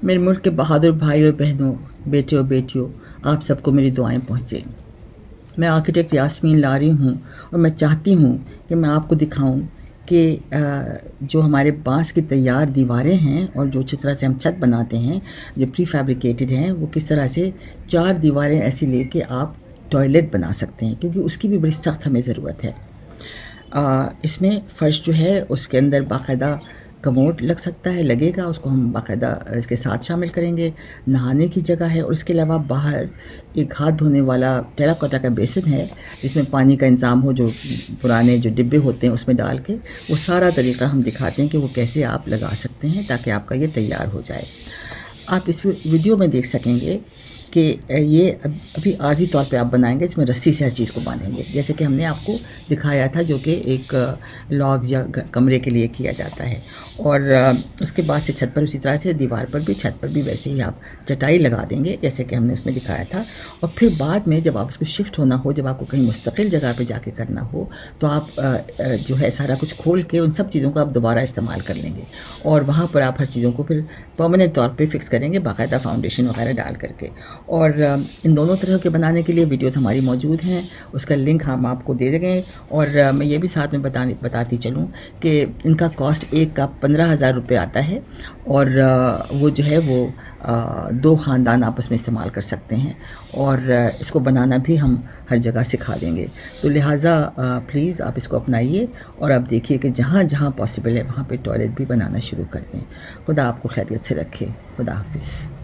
मेरे मुल्क के बहादुर भाई और बहनों, बेटे और बेटियों, आप सबको मेरी दुआएं पहुँचे। मैं आर्किटेक्ट यास्मीन लारी हूँ और मैं चाहती हूँ कि मैं आपको दिखाऊँ कि जो हमारे बांस की तैयार दीवारें हैं और जो जिस तरह से हम छत बनाते हैं जो प्री फैब्रिकेटेड हैं, वो किस तरह से 4 दीवारें ऐसी लेके आप टॉयलेट बना सकते हैं, क्योंकि उसकी भी बड़ी सख्त हमें ज़रूरत है। इसमें फ़र्श जो है उसके अंदर बाकायदा कमोड लग सकता है, लगेगा, उसको हम बाकायदा इसके साथ शामिल करेंगे। नहाने की जगह है और इसके अलावा बाहर एक हाथ धोने वाला टेराकोटा का बेसिन है जिसमें पानी का इंतज़ाम हो, जो पुराने जो डिब्बे होते हैं उसमें डाल के। वो सारा तरीका हम दिखाते हैं कि वो कैसे आप लगा सकते हैं ताकि आपका ये तैयार हो जाए। आप इस वीडियो में देख सकेंगे कि ये अभी आर्जी तौर पे आप बनाएंगे, इसमें रस्सी से हर चीज़ को बांधेंगे, जैसे कि हमने आपको दिखाया था, जो कि एक लॉग या कमरे के लिए किया जाता है। और उसके बाद से छत पर उसी तरह से दीवार पर भी, छत पर भी वैसे ही आप चटाई लगा देंगे जैसे कि हमने उसमें दिखाया था। और फिर बाद में जब आप इसको शिफ्ट होना हो, जब आपको कहीं मुस्तकिल जगह पे जाके करना हो, तो आप जो है सारा कुछ खोल के उन सब चीज़ों को आप दोबारा इस्तेमाल कर लेंगे और वहाँ पर आप हर चीज़ों को फिर परमानेंट तौर पे फिक्स करेंगे बाकायदा फाउंडेशन वगैरह डाल करके। और इन दोनों तरह के बनाने के लिए वीडियोस हमारी मौजूद हैं, उसका लिंक हम आपको दे देंगे। और मैं ये भी साथ में बताती चलूँ कि इनका कॉस्ट एक का 15,000 रुपये आता है और वो जो है वो 2 ख़ानदान आपस में इस्तेमाल कर सकते हैं और इसको बनाना भी हम हर जगह सिखा देंगे। तो लिहाजा प्लीज़ आप इसको अपनाइए और आप देखिए कि जहाँ जहाँ पॉसिबल है वहाँ पे टॉयलेट भी बनाना शुरू कर दें। खुदा आपको खैरियत से रखे। खुदा हाफिज़।